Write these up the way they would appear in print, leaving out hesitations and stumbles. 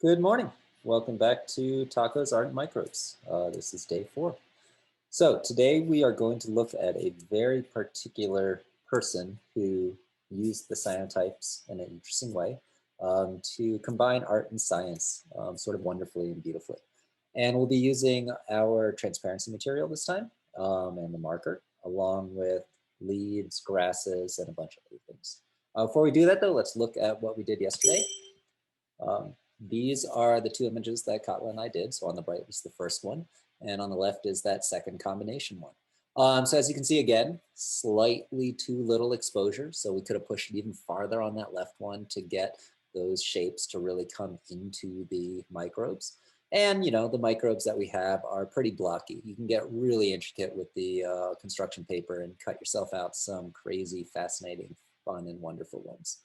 Good morning. Welcome back to TACoS Art and Microbes. This is day 4. So today we are going to look at a very particular person who used the cyanotypes in an interesting way to combine art and science sort of wonderfully and beautifully. And we'll be using our transparency material this time and the marker along with leaves, grasses, and a bunch of other things. Before we do that though, let's look at what we did yesterday. These are the two images that Katla and I did. So on the right is the first one, and on the left is that second combination one. So as you can see, again, slightly too little exposure. So we could have pushed it even farther on that left one to get those shapes to really come into the microbes. And, you know, the microbes that we have are pretty blocky. You can get really intricate with the construction paper and cut yourself out some crazy, fascinating, fun, and wonderful ones.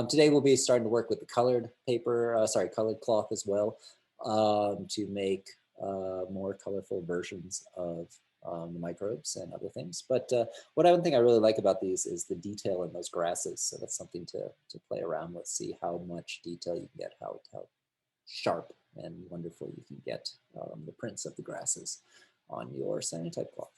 Today we'll be starting to work with the colored paper, colored cloth as well, to make more colorful versions of the microbes and other things. But what I think I really like about these is the detail in those grasses. So that's something to play around with, see how much detail you can get, how sharp and wonderful you can get the prints of the grasses on your cyanotype cloth.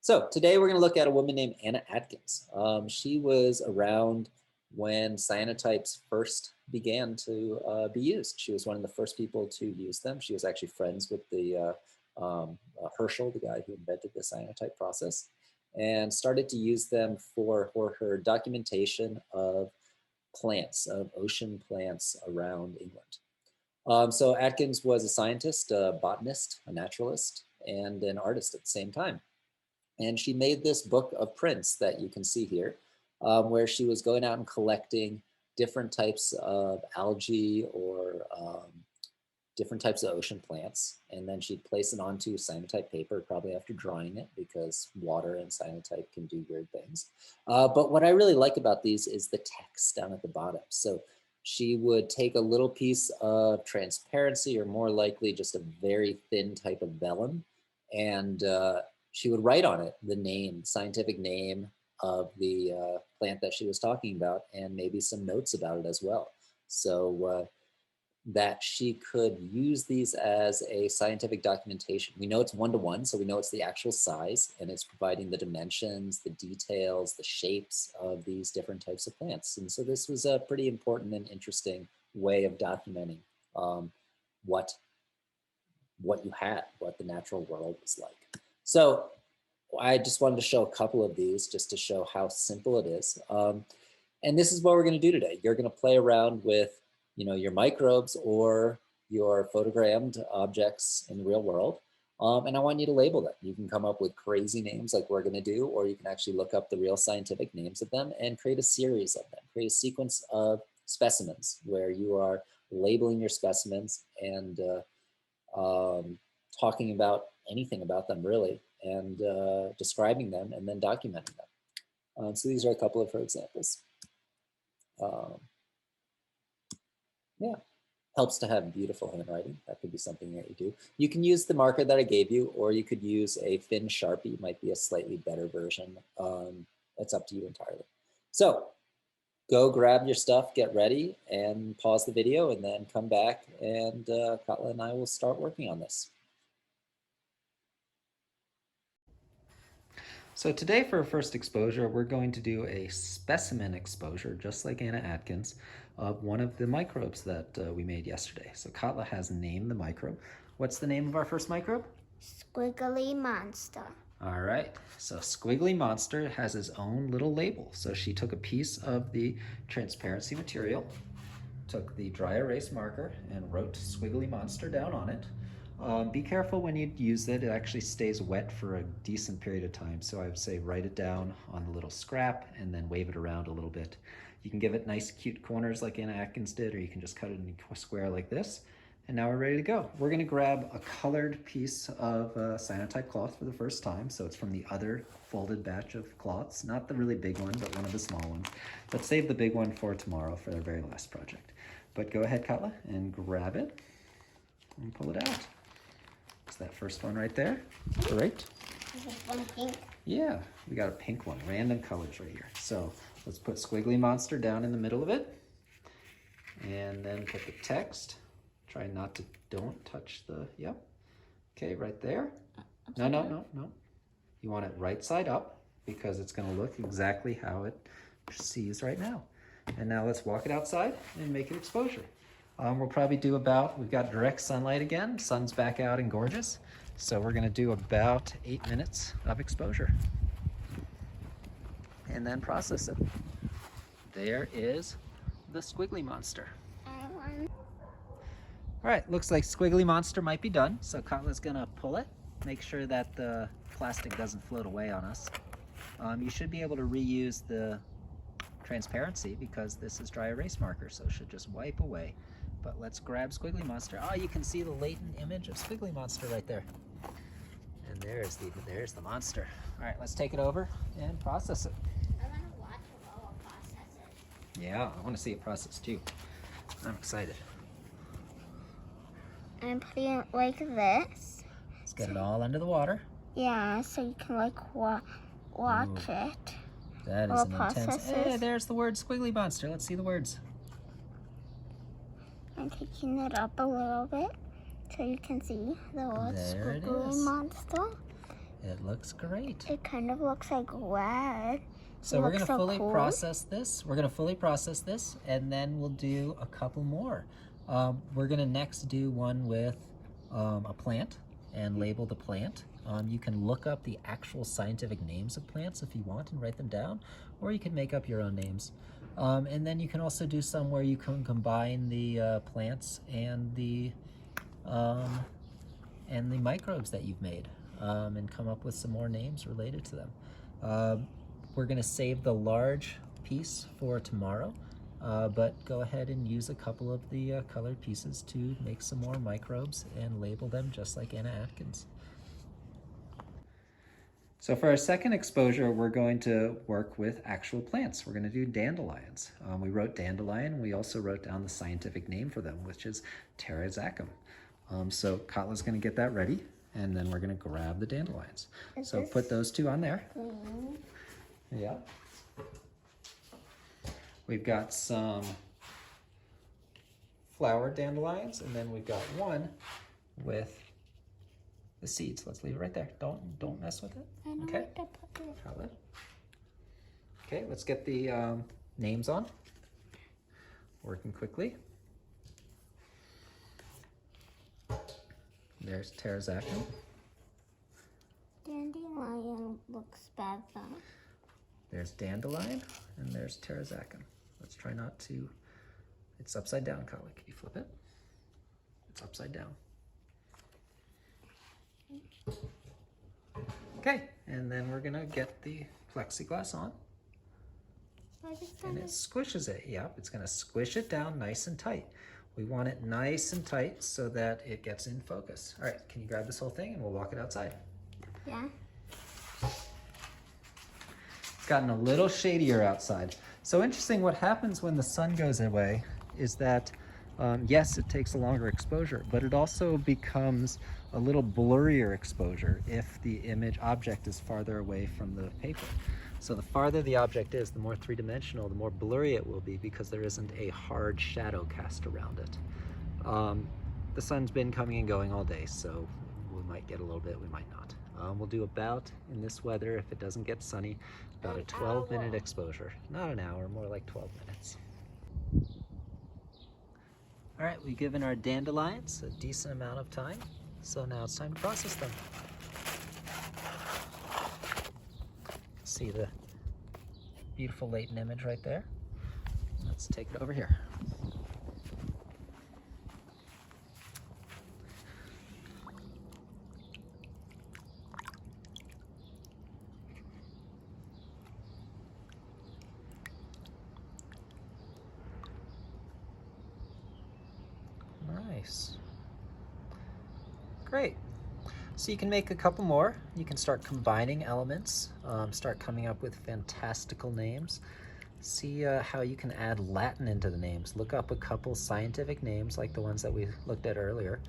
So today we're going to look at a woman named Anna Atkins. She was around when cyanotypes first began to be used. She was one of the first people to use them. She was actually friends with the Herschel, the guy who invented the cyanotype process, and started to use them for her documentation of plants, of ocean plants around England. So Atkins was a scientist, a botanist, a naturalist, and an artist at the same time. And she made this book of prints that you can see here, where she was going out and collecting different types of algae or different types of ocean plants. And then she'd place it onto cyanotype paper, probably after drying it, because water and cyanotype can do weird things. But what I really like about these is the text down at the bottom. So she would take a little piece of transparency, or more likely just a very thin type of vellum, and she would write on it the name, scientific name of the plant that she was talking about, and maybe some notes about it as well. So that she could use these as a scientific documentation. We know it's 1-to-1, so we know it's the actual size, and it's providing the dimensions, the details, the shapes of these different types of plants. And so this was a pretty important and interesting way of documenting what you had, what the natural world was like. So I just wanted to show a couple of these just to show how simple it is. And this is what we're going to do today. You're going to play around with, you know, your microbes or your photogrammed objects in the real world. And I want you to label them. You can come up with crazy names like we're going to do, or you can actually look up the real scientific names of them and create a series of them, create a sequence of specimens where you are labeling your specimens and talking about anything about them really, and describing them and then documenting them. So these are a couple of her examples. Yeah, helps to have beautiful handwriting. That could be something that you do. You can use the marker that I gave you, or you could use a thin Sharpie, might be a slightly better version. That's up to you entirely. So go grab your stuff, get ready, and pause the video, and then come back, and Katla and I will start working on this. So today for our first exposure, we're going to do a specimen exposure, just like Anna Atkins, of one of the microbes that we made yesterday. So Katla has named the microbe. What's the name of our first microbe? Squiggly monster. All right, so Squiggly Monster has his own little label. So she took a piece of the transparency material, took the dry erase marker, and wrote Squiggly Monster down on it. Be careful when you use it. It actually stays wet for a decent period of time. So I would say write it down on the little scrap and then wave it around a little bit. You can give it nice cute corners like Anna Atkins did, or you can just cut it in a square like this. And now we're ready to go. We're gonna grab a colored piece of cyanotype cloth for the first time. So it's from the other folded batch of cloths, not the really big one, but one of the small ones. Let's save the big one for tomorrow for our very last project. But go ahead, Katla, and grab it and pull it out. It's that first one right there. Great. Is this one pink? Yeah, we got a pink one, random colors right here. So let's put Squiggly Monster down in the middle of it, and then put the text Try not to, don't touch the, yep. Okay, right there. No. You want it right side up because it's gonna look exactly how it sees right now. And now let's walk it outside and make it exposure. We'll probably do about, we've got direct sunlight again, sun's back out and gorgeous. So we're gonna do about 8 minutes of exposure. And then process it. There is the squiggly monster. All right, looks like squiggly monster might be done. So Katla's gonna pull it, make sure that the plastic doesn't float away on us. You should be able to reuse the transparency because this is dry erase marker, so it should just wipe away. But let's grab squiggly monster. Oh, you can see the latent image of squiggly monster right there. And there's the monster. All right, let's take it over and process it. I want to watch it while I process it. Yeah, I want to see it process too. I'm excited. I'm putting it like this. Let's get it all under the water. Yeah, so you can like watch it. That is an intense. Hey, there's the word squiggly monster. Let's see the words. I'm taking it up a little bit so you can see the word There it squiggly is. monster. It looks great. It kind of looks like red. So we're going to fully process this. We're going to fully process this, and then we'll do a couple more. We're going to next do one with a plant and label the plant. You can look up the actual scientific names of plants if you want and write them down, or you can make up your own names. And then you can also do some where you can combine the plants and the microbes that you've made and come up with some more names related to them. We're going to save the large piece for tomorrow, but go ahead and use a couple of the colored pieces to make some more microbes and label them just like Anna Atkins. So for our second exposure, we're going to work with actual plants. We're going to do dandelions. We wrote dandelion. We also wrote down the scientific name for them, which is TACoS. So Katla's going to get that ready, and then we're going to grab the dandelions. So put those two on there. Yeah. We've got some flower dandelions, and then we've got one with the seeds. Let's leave it right there. Don't mess with it. Okay. Okay, let's get the names on. Working quickly. There's TACoS. Dandelion looks bad though. There's dandelion, and there's TACoS. Let's try not to, it's upside down, Katla. Can you flip it? It's upside down. Okay, and then we're gonna get the plexiglass on. And it squishes it. Yep, it's gonna squish it down nice and tight. We want it nice and tight so that it gets in focus. All right, can you grab this whole thing and we'll walk it outside? Yeah. It's gotten a little shadier outside. So interesting, what happens when the sun goes away is that, yes, it takes a longer exposure, but it also becomes a little blurrier exposure if the image object is farther away from the paper. So the farther the object is, the more three-dimensional, the more blurry it will be because there isn't a hard shadow cast around it. The sun's been coming and going all day, so we might get a little bit, we might not. We'll do about, in this weather, if it doesn't get sunny, about a 12-minute exposure. Not an hour, more like 12 minutes. All right, we've given our dandelions a decent amount of time, so now it's time to process them. See the beautiful latent image right there? Let's take it over here. Nice. Great. So you can make a couple more. You can start combining elements, start coming up with fantastical names. See how you can add Latin into the names. Look up a couple scientific names like the ones that we looked at earlier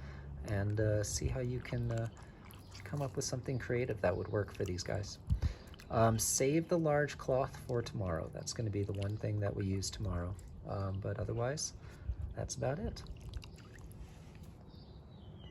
and see how you can come up with something creative that would work for these guys. Save the large cloth for tomorrow. That's going to be the one thing that we use tomorrow. But otherwise, that's about it.